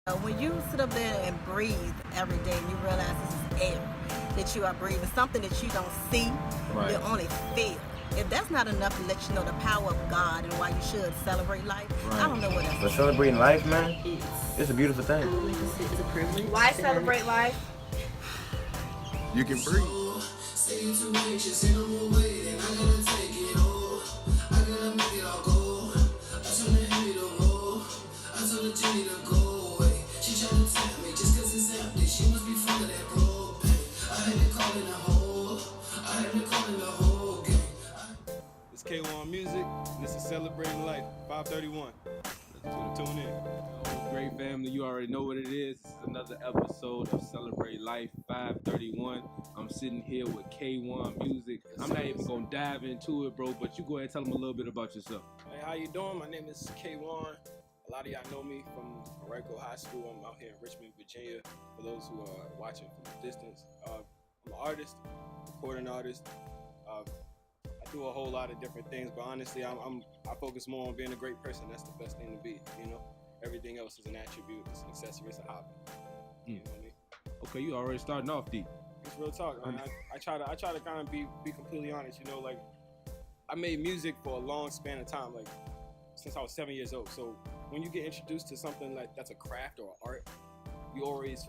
When you sit up there and breathe every day and you realize this is air that you are breathing, something that you don't see, you Right. only feel. If that's not enough to let you know the power of God and why you should celebrate life, I don't know what else. But celebrating life, man, it's a beautiful thing. It's a privilege. Why celebrate life? You can breathe. It's KaywanMusic, and this is Celebrating Life, 531. Let's tune in. Great family, you already know what it is. This is another episode of Celebrate Life 531. I'm sitting here with KaywanMusic. I'm not even gonna dive into it, bro, but you go ahead and tell them a little bit about yourself. Hey, how you doing? My name is Kaywan. A lot of y'all know me from Recording High School. I'm out here in Richmond, Virginia. For those who are watching from a distance, I'm an artist, recording artist. I do a whole lot of different things, but honestly, I focus more on being a great person. That's the best thing to be, you know? Everything else is an attribute, it's an accessory, it's a hobby. You know what I mean? Okay, you already starting off deep. It's real talk, man. I try to kind of be completely honest, you know, like I made music for a long span of time, like since I was 7 years old. So when you get introduced to something like that's a craft or art, you always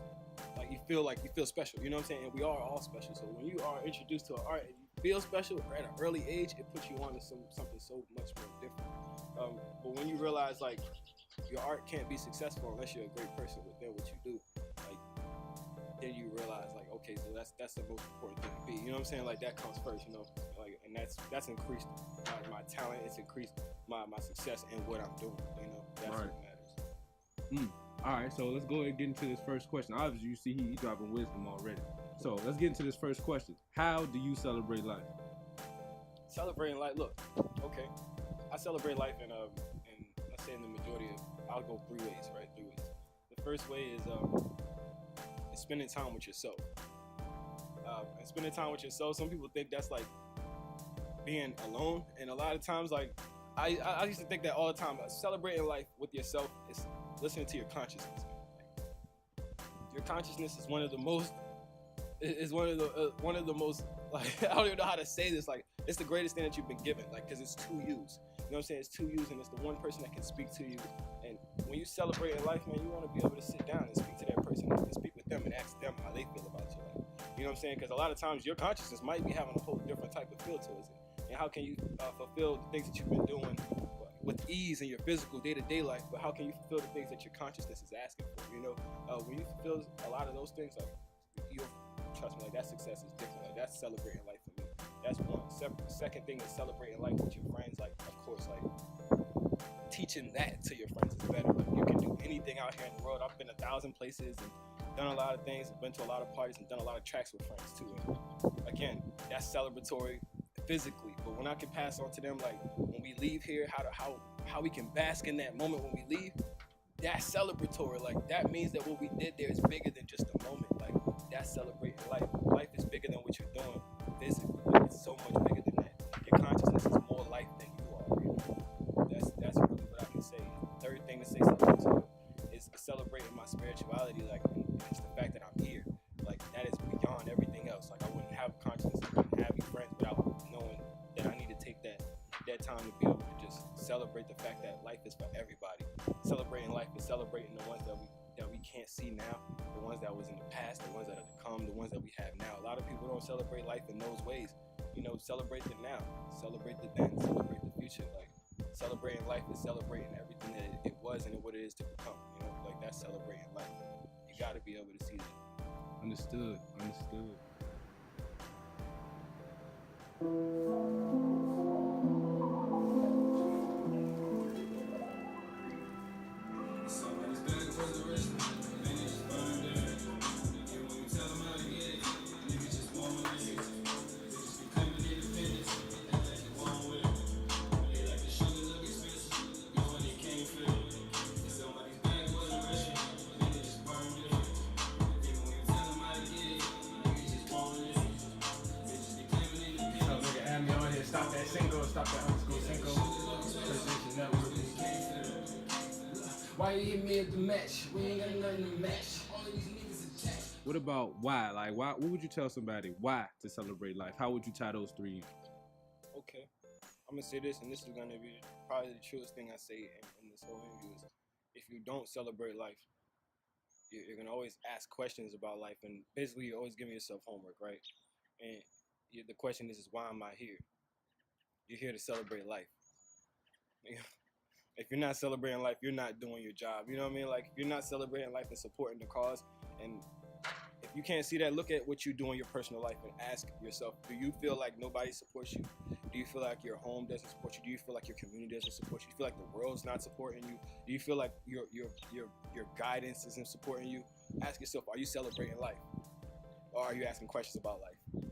you feel special, you know what I'm saying? And we are all special. So when you are introduced to an art and you feel special at an early age, it puts you on to something so much more different. But when you realize like your art can't be successful unless you're a great person within what you do, like then you realize like, okay, so that's the most important thing to be. You know what I'm saying? Like that comes first, you know, like, and that's increased my talent. It's increased my success in what I'm doing. You know, that's what matters. All right, so let's go ahead and get into this first question. Obviously, you see he's dropping wisdom already. So let's get into this first question. How do you celebrate life? Celebrating life, look, okay, I celebrate life in let's say in the majority of, I'll go three ways. The first way is spending time with yourself. And spending time with yourself, some people think that's like being alone, and a lot of times, like I used to think that all the time. Celebrating life with yourself is listening to your consciousness. Your consciousness is one of the most like I don't even know how to say this. Like it's the greatest thing that you've been given. Like because it's two yous. You know what I'm saying? It's two yous, and it's the one person that can speak to you. And when you celebrate in life, man, you want to be able to sit down and speak to that person and speak with them and ask them how they feel about you. Like, you know what I'm saying? Because a lot of times your consciousness might be having a whole different type of feel towards it. And how can you fulfill the things that you've been doing with ease in your physical day-to-day life, but how can you fulfill the things that your consciousness is asking for? You know, when you fulfill a lot of those things, like you'll trust me, like that success is different. Like that's celebrating life for me. That's one. Second thing is celebrating life with your friends. Like of course, like teaching that to your friends is better. Like you can do anything out here in the world. I've been 1,000 places and done a lot of things. I've been to a lot of parties and done a lot of tracks with friends too. And again, that's celebratory physically, but when I can pass on to them, like when we leave here, how we can bask in that moment when we leave, that's celebratory. Like that means that what we did there is bigger than just a moment. Like that's celebrating life. Life is bigger than what you're doing physically. Like, it's so much bigger than that. Your consciousness is more life than you are. You know? That's really what I can say. Third thing to say celebratory is celebrating my spirituality. Like it's the fact that I'm here. Like that is beyond everything else. Like I wouldn't have consciousness, I wouldn't have you friends without knowing that I need to take that time to be able to just celebrate the fact that life is for everybody. Celebrating life is celebrating the ones that we can't see now, the ones that was in the past, the ones that are to come, the ones that we have now. A lot of people don't celebrate life in those ways. You know, celebrate the now, celebrate the then, celebrate the future. Like celebrating life is celebrating everything that it was and what it is to become. You know, like that's celebrating life. You got to be able to see that. Understood. Why you hit me at the match? We ain't got nothing to match. All these niggas attached. What about why? Like, why? What would you tell somebody why to celebrate life? How would you tie those three in? Okay, I'm gonna say this, and this is gonna be probably the truest thing I say in this whole interview is, if you don't celebrate life, you're gonna always ask questions about life, and basically you're always giving yourself homework, right? And the question is why am I here? You're here to celebrate life. If you're not celebrating life, you're not doing your job. You know what I mean? Like, if you're not celebrating life and supporting the cause, and if you can't see that, look at what you do in your personal life and ask yourself, do you feel like nobody supports you? Do you feel like your home doesn't support you? Do you feel like your community doesn't support you? Do you feel like the world's not supporting you? Do you feel like your guidance isn't supporting you? Ask yourself, are you celebrating life? Or are you asking questions about life?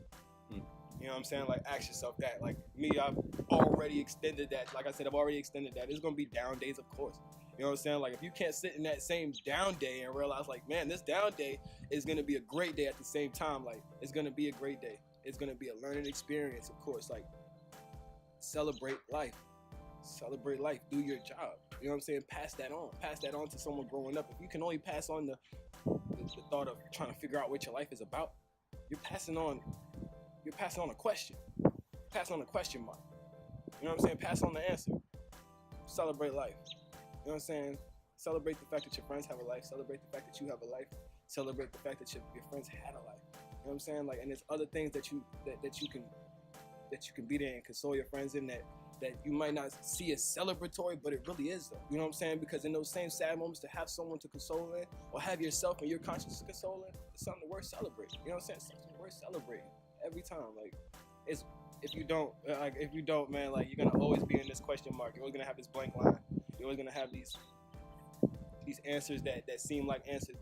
You know what I'm saying? Like, ask yourself that. Like, me, I've already extended that. Like I said, I've already extended that. There's going to be down days, of course. You know what I'm saying? Like, if you can't sit in that same down day and realize, like, man, this down day is going to be a great day at the same time. Like, it's going to be a great day. It's going to be a learning experience, of course. Like, celebrate life. Celebrate life. Do your job. You know what I'm saying? Pass that on. Pass that on to someone growing up. If you can only pass on the thought of trying to figure out what your life is about, you're passing on a question. Pass on a question mark. You know what I'm saying? Pass on the answer. Celebrate life. You know what I'm saying? Celebrate the fact that your friends have a life. Celebrate the fact that you have a life. Celebrate the fact that your friends had a life. You know what I'm saying? Like, and there's other things that you can be there and console your friends in that you might not see as celebratory, but it really is though. You know what I'm saying? Because in those same sad moments, to have someone to console in, or have yourself and your conscience to console in, it's something worth celebrating. You know what I'm saying? Something worth celebrating every time. Like, it's if you don't, man, like, you're gonna always be in this question mark. You're always gonna have this blank line. You're always gonna have these answers that seem like answers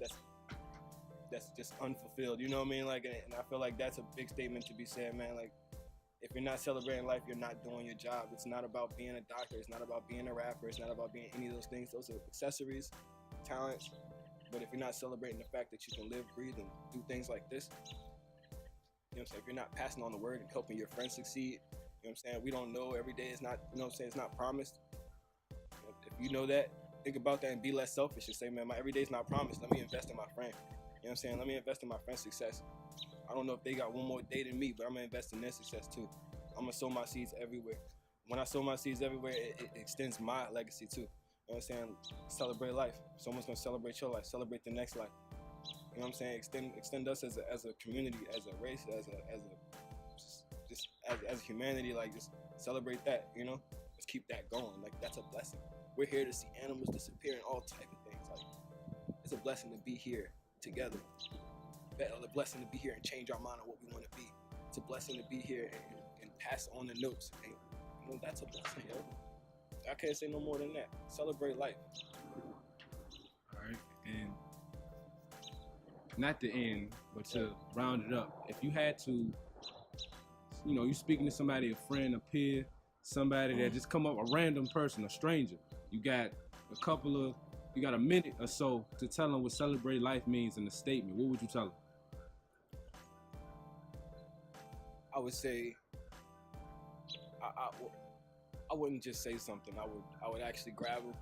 that's just unfulfilled. You know what I mean? Like, and I feel like that's a big statement to be said, man. Like, if you're not celebrating life, you're not doing your job. It's not about being a doctor. It's not about being a rapper. It's not about being any of those things. Those are accessories, talents. But if you're not celebrating the fact that you can live, breathe, and do things like this, you know what I'm saying? If you're not passing on the word and helping your friends succeed, you know what I'm saying? We don't know every day is not, you know what I'm saying? It's not promised. If you know that, think about that and be less selfish and say, man, my every day is not promised. Let me invest in my friend. You know what I'm saying? Let me invest in my friend's success. I don't know if they got one more day than me, but I'm gonna invest in their success too. I'm gonna sow my seeds everywhere. When I sow my seeds everywhere, it extends my legacy too. You know what I'm saying? Celebrate life. Someone's gonna celebrate your life. Celebrate the next life. You know what I'm saying? Extend us as a community, as a race, as humanity. Like, just celebrate that. You know, let's keep that going. Like, that's a blessing. We're here to see animals disappear and all type of things. Like, it's a blessing to be here together. It's a blessing to be here and change our mind on what we want to be. It's a blessing to be here and pass on the notes. And, you know, that's a blessing, yo. I can't say no more than that. Celebrate life. All right, and not to end, but to round it up, if you had to, you know, you speaking to somebody, a friend, a peer, somebody that just come up, a random person, a stranger, you got a minute or so to tell them what celebrate life means in a statement. What would you tell them? I would say, I wouldn't just say something. I would actually grab them.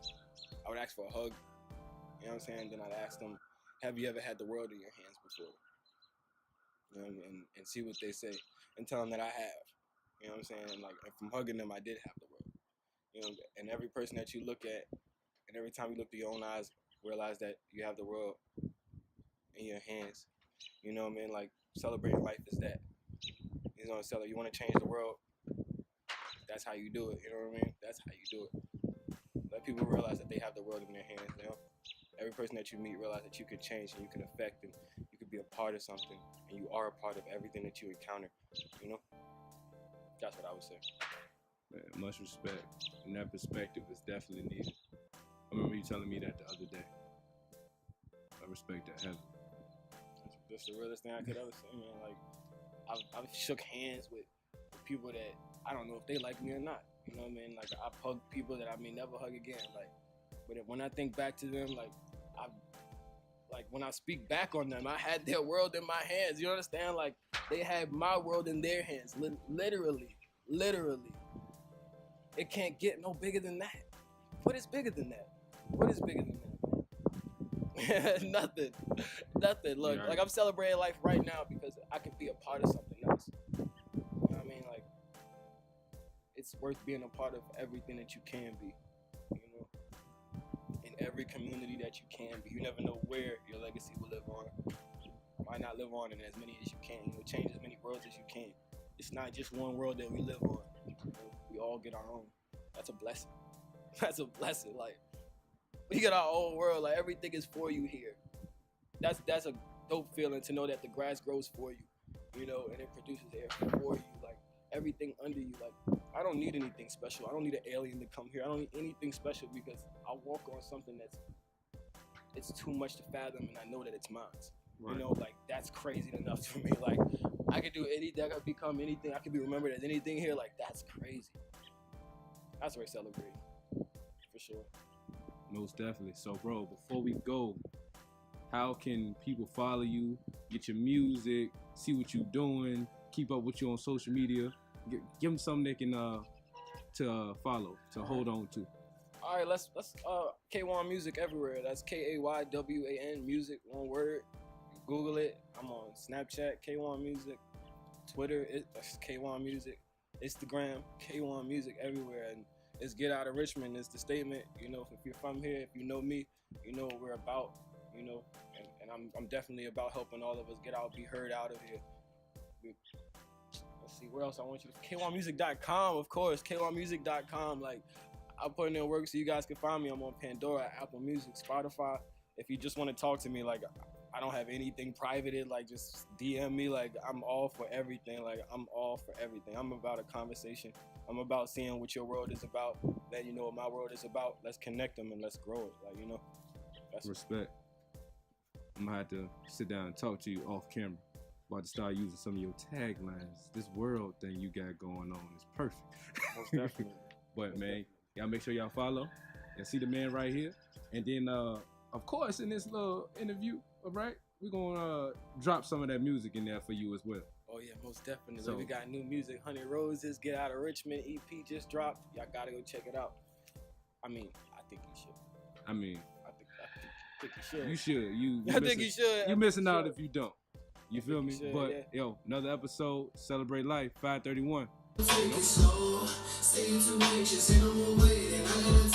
I would ask for a hug. You know what I'm saying? Then I'd ask them, have you ever had the world in your hands before? You know, and see what they say, and tell them that I have. You know what I'm saying? And, like, from hugging them, I did have the world. You know, and every person that you look at, and every time you look through your own eyes, realize that you have the world in your hands. You know what I mean? Like, celebrating life is that. You know, you want to change the world, that's how you do it. You know what I mean? That's how you do it. Let people realize that they have the world in their hands, you know? Every person that you meet, realize that you can change and you can affect and you can be a part of something, and you are a part of everything that you encounter, you know? That's what I would say. Man, much respect. And that perspective is definitely needed. I remember you telling me that the other day. I respect that heavily. That's the realest thing I could ever say, man. Like, I've shook hands with people that I don't know if they like me or not. You know what I mean? Like, I've hugged people that I may never hug again. Like, but when I think back to them, like when I speak back on them, I had their world in my hands. You understand? Like, they had my world in their hands. Literally. It can't get no bigger than that. What is bigger than that? What is bigger than that? Nothing. Look, Right. like I'm celebrating life right now because I can be a part of something else. You know what I mean? Like, it's worth being a part of everything that you can be. You know, in every community that you can be. You never know where your legacy will live on. Might not live on in as many as you can. You know, change as many worlds as you can. It's not just one world that we live on. You know, we all get our own. That's a blessing. That's a blessing. Like, we get our own world. Like, everything is for you here. That's a dope feeling to know that the grass grows for you, you know, and it produces air for you. Like, everything under you. Like, I don't need anything special. I don't need an alien to come here. I don't need anything special because I walk on something it's too much to fathom, and I know that it's mine. Right. You know, like, that's crazy enough for me. Like, I could do anything. I could become anything. I could be remembered as anything here. Like, that's crazy. That's worth celebrating, for sure. Most definitely. So, bro, before we go, how can people follow you, get your music, see what you're doing, keep up with you on social media? Give them something they can follow, to hold on to. All right, let's KaywanMusic everywhere. That's KayWan music, one word. Google it. I'm on Snapchat, KaywanMusic, Twitter, it's KaywanMusic, Instagram, KaywanMusic, everywhere. And it's Get Out of Richmond is the statement. You know, if you're from here, if you know me, you know what we're about. You know, and I'm definitely about helping all of us get out, be heard out of here. Let's see, where else I want you to... KaywanMusic.com, of course, KaywanMusic.com. Like, I'm putting in work so you guys can find me. I'm on Pandora, Apple Music, Spotify. If you just want to talk to me, like, I don't have anything privated. Like, just DM me. Like, I'm all for everything. Like, I'm all for everything. I'm about a conversation. I'm about seeing what your world is about. Let you know what my world is about. Let's connect them and let's grow it. Like, you know, that's Respect. I'm gonna have to sit down and talk to you off camera. About to start using some of your taglines. This world thing you got going on is perfect. most definitely. But man, y'all make sure y'all follow and see the man right here. And then, of course, in this little interview, all right, we're gonna drop some of that music in there for you as well. Oh yeah, most definitely. So- We got new music. 100 Roses, Get Out of Richmond EP just dropped. Y'all gotta go check it out. I mean, I think you should. I mean, I think you should. you should. You I think you should. You're missing out if you don't. You feel me? you should, But yo, another episode, Celebrate Life, 531. Take it slow, stay too anxious, and I'm away, and I gotta